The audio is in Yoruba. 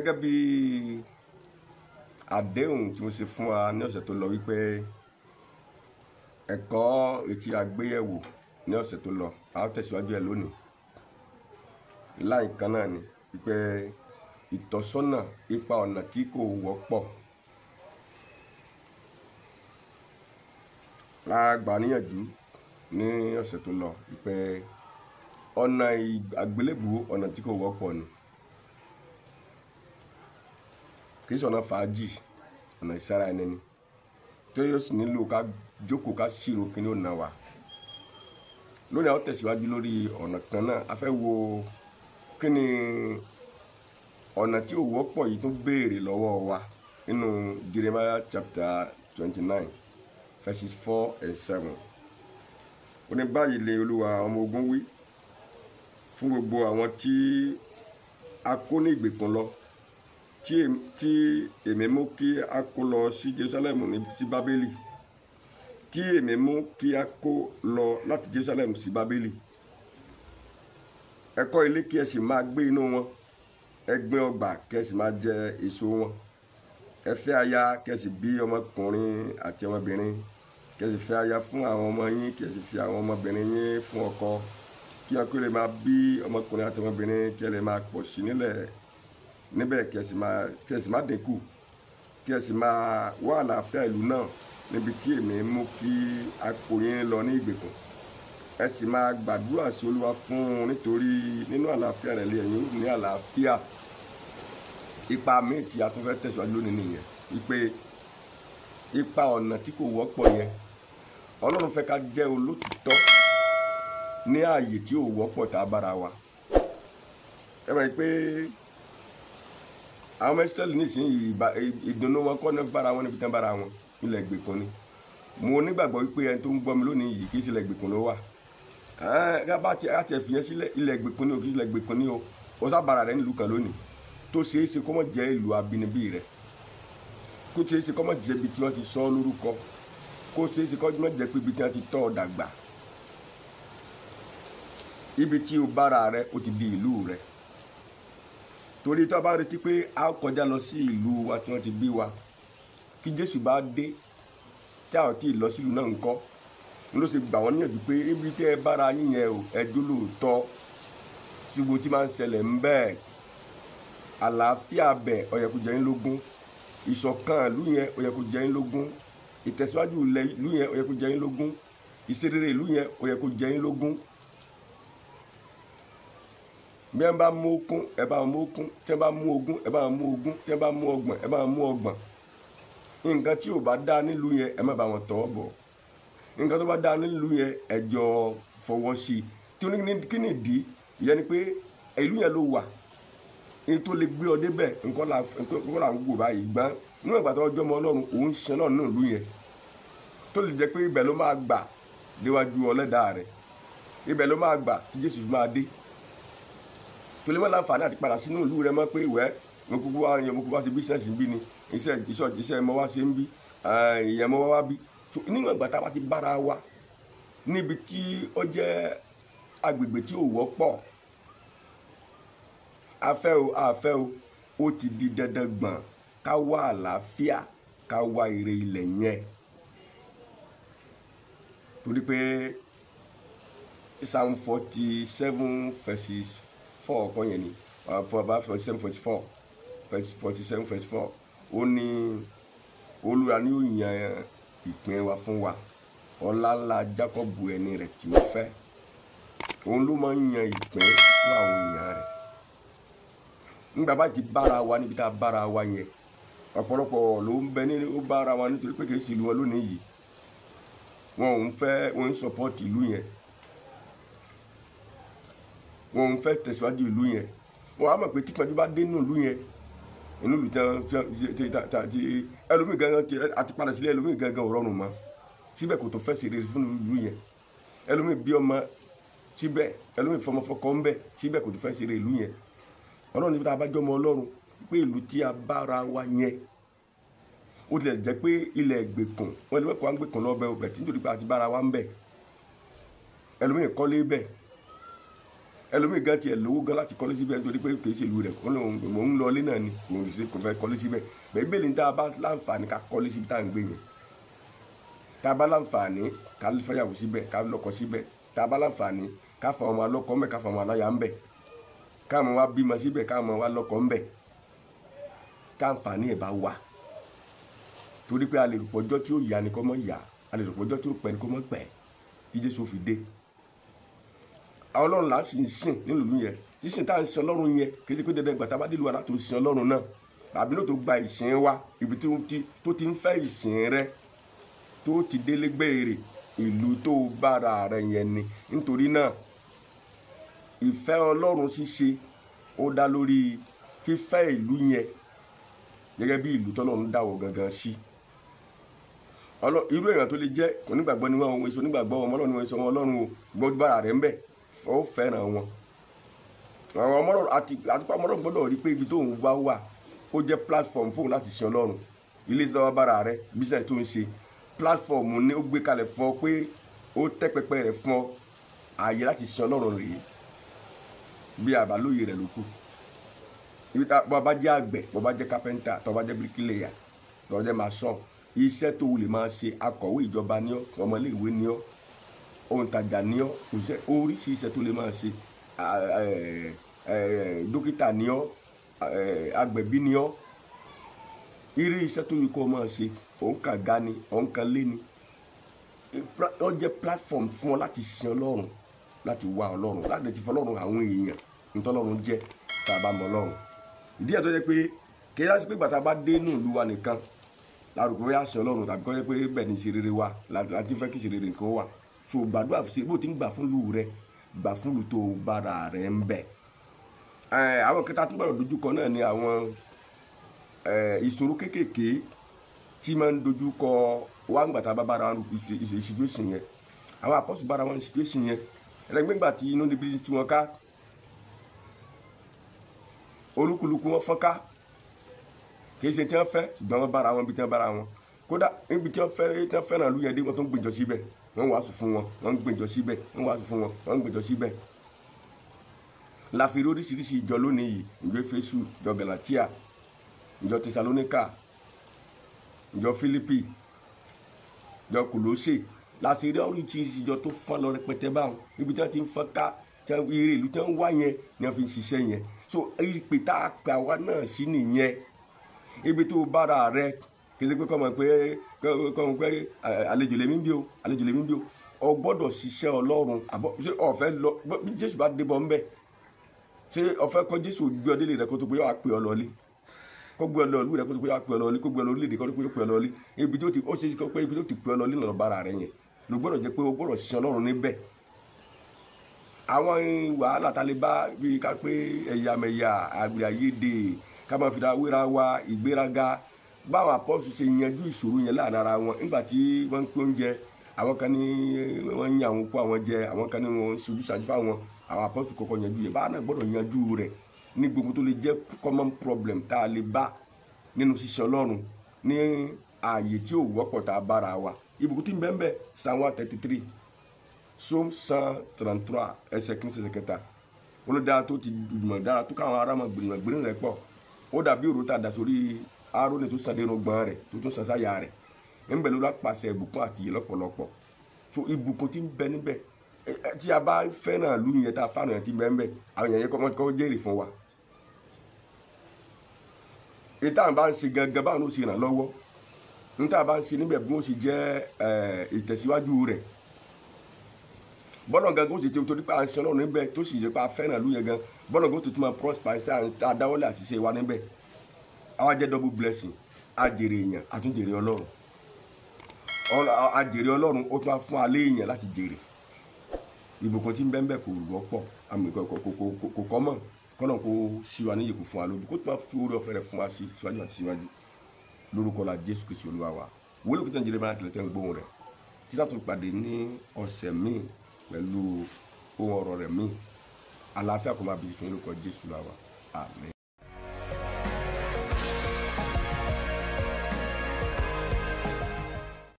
gẹ́gẹ́ bí àdéhùn tí mo ṣe fún wa ní ọ̀sẹ̀ tó lọ wípé ẹ̀kọ́ ètí àgbéyẹ̀wò ní ọ̀sẹ̀ tó lọ a ó tẹ̀síwájú ẹ̀ lónìí láì kan náà ni wípé ìtọ́sọ́nà ipa ọ̀nà tí kò wọ́pọ̀ la gbà níyànjú ní ọ̀sẹ̀ tó lọ wípé ọ̀nà àgbélébùú ọ̀nà tí kò wọ́pọ̀ ni kì í ṣe ọ̀nà fàájì ọ̀nà ìsára ẹni ni tó yóò sì nílò ká jókòó ká ṣírò kí ni ó nà wá lónìí a ó tẹ̀síwájú lórí ọ̀nà kan náà a fẹ́ wo kí ni ọ̀nà tí ò wọ́pọ̀ yìí tó béèrè lọ́wọ́ wa nínú Jeremiah chapter 29 verses 4 and 7 ó ní báyìí lé Olúwa ọmọ ogun wí fún gbogbo àwọn tí a kó ní ìgbèkùn lọ tí èmi mú kí a kó lọ sí Jerusalem sí Bábélì tí èmi mú kí a kó lọ láti Jerusalem sí Bábélì ẹ kọ́ ilé kí ẹ sì máa gbé inú wọn ẹ gbin ọgbà kí ẹ sì máa jẹ èso wọn ẹ fẹ́ aya kí ẹ sì bí ọmọkùnrin àti ọmọbìnrin kí ẹ sì fẹ́ aya fún àwọn ọmọ yín kí ẹ sì fi àwọn ọmọbìnrin yín fún ọkọ kí wọn kí lè máa bí ọmọkùnrin àti ọmọbìnrin kí ẹ lè máa pọ̀ sí níbẹ̀ kí ẹ sì máa dínkù kí ẹ sì máa wá àlàáfíà ìlú náà níbi tí èmi mú kí a kó yín lọ ní ìgbèkùn ẹ sì máa gbàdúrà sí Olúwa fún un nítorí nínú àlàáfíà rẹ̀ lẹ́yìn ní àlàáfíà ipa míì tí a tún fẹ́ tẹ̀síwájú lónìí nìyẹn wípé ipa ọ̀nà tí kò wọ́pọ̀ yẹn Ọlọ́run fẹ́ ká jẹ́ olótìtọ́ ní ààyè tí ò wọ́pọ̀ tá a bára wa ẹ mọ̀ pé àwọn mẹ́sítẹ́lì nísìnyí ìdùnnú wọn kọ́ ní bára wọn níbi tán bára wọn ilẹ̀ ìgbèkùn ni mo nígbàgbọ́ wípé ẹni tó ń gbọ́ mi lónìí yìí kì í ṣe ilẹ̀ ìgbèkùn ló wà gábà tí a ti ẹ̀fìyẹn sílẹ̀ ilẹ̀ ìgbèkùn ni o kì í ṣe ilẹ̀ ìgbèkùn ni o ó sábàrà rẹ nílùú kan lónìí tó ṣeé ṣe kó mọ̀ jẹ́ ìlú abínibí rẹ kó ṣeé ṣe kó mọ̀ jẹ́ ibi tí wọ́n ti sọ ọ́ lórúkọ kó ṣeé ṣe kó mọ̀ jẹ́ pé ibi tí wọ́n ti tọ́ ọ dàgbà ibi tí o bára rẹ o ti di ìlú rẹ torí tó bá retí pé a kọjá lọ sí ìlú wa tí wọ́n ti bí wa kí Jésù bá dé tí a ò tí ì lọ sílùú náà ńkọ́ n ló ṣe gbà wọ́n níyànjú pé ibi tẹ́ ẹ bára yín yẹn o ẹ jólóòtọ́ síbo tí máa ń ṣẹlẹ̀ ń bẹ́ẹ̀ àlàáfíà bẹ̀ ó yẹ kó jẹ́ yín lógún ìṣọ̀kan ìlú yẹn ó yẹ kó jẹ́ yín lógún ìtẹ̀síwájú ìlú yẹn ó yẹ kó jẹ́ yín lógún ìṣerere ìlú yẹn ó yẹ kó jẹ́ yín lógún bí ẹ bá mú okun ẹ bá mú okun tí ẹ bá mú ogún ẹ bá mú ogún tí ẹ bá mú ọgbọ̀n ẹ bá mú ọgbọ̀n nǹkan tí ò bá dá nílùú yẹn ẹ má bá wọn tọ́ bọ̀ nǹkan tó bá dá nílùú yẹn ẹ jọ fọwọ́ sí i tí kí ni ìdí ìyẹn ni pé ìlú yẹn ló wà ní tó lè gbé ọ débẹ̀ nǹkan là ń wò báyìí gbọ́n níwọ̀n ìgbà tó ọjọ́ mọ Ọlọ́run òun ṣe náà nínú ìlú yẹn tó lè jẹ́ pé ibẹ̀ ló máa gbà déwájú ọlẹ́dàá rẹ̀ ibẹ̀ ló máa gbà tí Jésù máa dé tó lè má láǹfààní àti padà sínú ìlú rẹ mọ́ pé ìwẹ́ mo kúkú wá sí bísíǹsì ń bí ni iṣẹ́ mo wá sí ń bí ìyẹn mo wá bí níwọ̀n ìgbà tá a bá ti bára wa níbi tí ó jẹ́ agbègbè tí ò wọ́pọ̀ afẹ́ o ó ti di dandan gbọ̀n ká wá àlàáfíà ká wá ire ilẹ̀ yẹn torí pé Psalm 47 verses 4 kan yẹn ni about 47 verse 4 ó ní Olúwa ni ó yan ìpín wa fún wa ọlá ńlá Jákọ́bù ẹni rẹ̀ tí ó fẹ́ òun ló máa ń yan ìpín fún àwọn èèyàn rẹ̀ nígbà bá ti bára wa níbi tá a bára wa yẹn ọ̀pọ̀lọpọ̀ ló ń bẹ ní ó bára wa nítorí pé kì í ṣe ìlú wọn lónìí yìí wọn ń support ìlú yẹn wọn ń fẹ́ tẹ̀síwájú ìlú yẹn wọn á mọ̀ pé típẹ́jú bá dé nínú ìlú yẹn inú ìlú tí ẹlòmíì gangan àti padà sílé ẹlòmíì gangan ò rọrùn mọ́ síbẹ̀ kò tó fẹ́ ṣe rere fún ìlú yẹn ẹlòmíì bí ọmọ síbẹ̀ ẹlòmíì fọmọ fọkọ ń bẹ̀ síbẹ̀ kò tó fẹ́ ṣe rere ìlú yẹn Ọlọ́run níbi tá a bá jọmọ Ọlọ́run pé ìlú tí a bára wa yẹn ó tilẹ̀ jẹ́ pé ilẹ̀ ìgbèkùn wọn lè mẹ́kọ̀ọ́ gbèkùn lọ́bẹ̀ ọbẹ̀ tí nítorí pé a ti bára wa ń bẹ̀ ẹlòmíì kọ́lé bẹ̀ ẹlòmíì gan tiẹ̀ lówó gan láti kọ́lé síbẹ̀ nítorí pé kì í ṣe ìlú rẹ̀ mò ń lọ ilé náà ni kò fẹ́ kọ́lé síbẹ̀ bẹ́ẹ̀ bẹ́ẹ̀ ni tá a bá láǹfààní ká kọ́lé síbi tá à ń gbé yẹn tá a bá láǹfààní ká fẹ́yàwó síbẹ̀ ká lọ́kọ síbẹ̀ tá a bá láǹfààní ká fa ọmọ alọ́kọ ńbẹ̀ ká fa ọmọ aláya ńbẹ̀ ká mọ wá bímọ síbẹ̀ ká mọ wá lọ́kọ ńbẹ̀ ká àǹfààní ẹ̀ bá wà torí pé a lè rò pọ́jọ́ tí ó yá ni kọ́ mọ́ yá a lè rò pọ́jọ́ tí ó pẹ́ ni kọ́ mọ́ pẹ́ tí Jésù fi dé àwọn Ọlọ́run là ń sìn nínú ìlú yẹn sísìn tá à ń sin Ọlọ́run yẹn kì í ṣe pé dandan ìgbà tá a bá délùú ara tó sin Ọlọ́run náà àbí náà tó gba ìsìn wa ibi tó ti ń fẹ́ ìsìn rẹ tó ti délé gbére ìlú tó bára rẹ yẹn ni nítorí náà ìfẹ́ Ọlọ́run ṣíṣe ó dá lórí fífẹ́ ìlú yẹn gẹ́gẹ́ bí ìlú tọ́lọ́run dáwọ́ gangan sí irú èèyàn tó lè jẹ́ onígbàgbọ́ ni wọ́n ohun èso onígbàgbọ́ ọmọ Ọlọ́run èso ọmọ Ọlọ́run o gbọ́dọ̀ bára rẹ̀ ń bẹ̀ ó fẹ́ràn wọn àwọn ọmọ Ọlọ́run àti ọmọ Ọlọ́run gbọ́dọ̀ rí pé ibi tó ń wá wà ó jẹ́ platform fóun láti sin Ọlọ́run ilé ìsọdọ̀ bára rẹ̀ business tó ń ṣe platform ni ó gbé kalẹ̀ fún ọ pé ó tẹ́ pẹpẹ rẹ̀ fún ọ ààyè láti sin Ọlọ́run rèé bí àbálòyè rẹ̀ ló kù ibi tá bọ́ bá jẹ́ àgbẹ̀ bọ́ bá jẹ́ kápẹ́ńtà tọ́ bá jẹ́ bíríkìlẹ̀yà tọ́ bá jẹ́ maṣọ́n iṣẹ́ tó lè máa ṣe akọ̀wé ìjọba ní ọ́ ọmọléèwé ní ọ́ òǹtajà ní ọ́ oríṣi iṣẹ́ tó lè máa ṣe dókítà ní ọ́ agbẹ̀bí ní ọ́ irú iṣẹ́ tó yẹ kó máa ṣe òǹkàga ni òǹkànlé ni ó jẹ́ platform fún ọ láti sin Ọlọ́run láti wá Ọlọ́run láti ti fọlọ́run àwọn èèyàn nítọ́lọ́run jẹ́ tá a bá mọ Ọlọ́run ìdí ẹ̀ tó jẹ́ pé kí ẹ sí pé gbàtà bá dé inú ìlú wa nìkan lárúkọ bóyá sin Ọlọ́run tàbí kọ́ jẹ́ pé bẹ́ẹ̀ ni ìṣerere wa láti fẹ́ kí ìṣerere nǹkan wà so gbàdúrà sí bó ti ń gbà fún ìlú rẹ gbà fún ìlú tó bára rẹ ń bẹ àwọn kẹta tó gbọ́dọ̀ dojúkọ náà ni àwọn ìṣòro kéékèèké tí máa ń dojúkọ wá ń gbàtà bá bára wọn situation yẹn àwọn apọ́sù bára wọn situation yẹn ẹlẹgbẹ́ngbà tí inú níbi tí wọ́n ká olúkúlùkù wọn fọ́n ká kì í ṣe tí wọ́n fẹ́ ṣùgbọ́n wọ́n bára wọn bí tí wọ́n bára wọn kódà níbi tí wọ́n fẹ́ràn lú yẹn dé wọ́n tó ń gbèjọ síbẹ̀ wọ́n wàásù fún wọn wọ́n ń gbèjọ síbẹ̀ wọ́n wàásù fún wọn wọ́n ń gbèjọ síbẹ̀ láfi rí oríṣiríṣi ìjọ lónìí yìí ìjọ Éfésù ìjọ Gálátíà ìjọ Tẹsalóníkà ìjọ Fílípì ìjọ Kólósè láti rí oríṣiríṣi ìjọ tó fọ́n lọ rẹpẹtẹ báwọn níbi tí wọ́n ti ń fọ́n ká eré ìlú tí wọ́n wá yẹn ni wọ́n fi ń ṣiṣẹ́ yẹn so ìpè tá a pè àwa náà sí nìyẹn ibi tó bára rẹ kì í ṣe pé kọ́mọ pé àlejò lèmi ń bí o àlejò lèmi ń bí o ọ gbọ́dọ̀ ṣiṣẹ́ Ọlọ́run àbọ̀ ṣé ọ̀fẹ́ lọ bí Jésù bá dé bọ́ ń bẹ̀ ṣé ọ̀fẹ́ kọ́ Jésù gbé ọ délé rẹ kó tó pé yọ àpè ọ lọ́lé kó gbé ọ lọ́lú rẹ kó tó pé yọ àpè ọ lọ́lé kó gbé ọ lọ́lé kó tó pé yọ àpè ọ lọ́lé ibi tó ti ó ṣe é pé ibi tó ti pè ọ lọ́lé lọ́rọ̀ bára rẹ yẹn ló gbọ́dọ̀ jẹ́ pé o gbọ́dọ̀ ṣiṣẹ́ Ọlọ́run níbẹ̀ àwọn wàhálà tá a lè bá bíi ká pé ẹ̀yàmẹ̀yà àgbèrèayédè ká máa fi ra wéra wa ìgbéraga báwọn apọ́sù ṣe yanjú ìṣòro yẹn láàrin ara wọn nígbà tí wọ́n ń pín oúnjẹ àwọn kan ní wọ́n ń yan àwọn kó àwọn jẹ àwọn kan ní wọ́n ṣojú ṣáájú fáwọn àwọn apọ́sù kọ́kọ́ yanjú yẹn báwọn náà gbọ́dọ̀ yanjú rẹ̀ ní gbogbo tó lè jẹ́ common problem tá a lè bá nínú ṣiṣẹ́ Ọlọ́run ní ààyè tí ò wọ́pọ̀ tá a bára wa ibùkún tí ń bẹ́ẹ̀ bẹ́ẹ̀ Psalm 133 Psalm 133 ẹsẹ̀ kìíní ẹsẹ̀ kẹta wọn ló dára tó ti gbìmọ̀ dára tó káwọn ará máa gbìmọ̀ rẹ̀ pọ̀ ó dàbí òró tá a dà sórí Árónì tó sàn dénú gbọ́n rẹ̀ tó sàn sáyà rẹ̀ ńbẹ̀ ló lápàṣẹ ìbùkún àti ìyè lọ́pọ̀lọpọ̀ so ìbùkún tí ń bẹ níbẹ̀ tí a bá fẹ́ràn lú yẹn tá a fáwọn yẹn tí ń bẹ níbẹ̀ àwọn yẹn kọ́ jẹ́rìí fún wa èyí táwọn bá ń ṣe gangan báwọn ló ṣe ràn lọ́wọ́ ní táwọn bá ń ṣe níbẹ̀ bí wọ́n ṣe jẹ́ ìtẹ̀síwájú rẹ̀ bọ́lọ̀ gangan ó sì ti torí pé à ń ṣe Ọlọ́run níbẹ̀ tó sì yẹ pé a fẹ́ràn lú yẹn gan bọ́lọ̀ gangan ó ti tún máa prosper ṣe à dáwọ́lé àti ṣe wa níbẹ̀ àwa jẹ́ double blessing àjèrè èèyàn àtúnjèrè Ọlọ́run àjèrè Ọlọ́run ó tún máa fún alẹ́ èèyàn láti jèrè ìbùkún tí ń bẹ́ẹ̀ kò wọ́pọ̀ àmì kò kọ́ mọ̀ kọ́nà kó ṣí wa níyì kò fún wa lójú kó tún máa fi orí ọ̀fẹ́ rẹ̀ fún wa sí síwájú àti síwájú lórúkọ la Jésù Kristi Olúwa wa wọlé kúta Nàìjíríà máa tẹ̀lé gbóhùn rẹ̀ títà tó pàdé ní ọ̀sẹ̀ míì pẹ̀lú ohun ọ̀rọ̀ rẹ̀ míì àlàáfíà kò máa bí fún lórúkọ Jésù Olúwa wa àmín.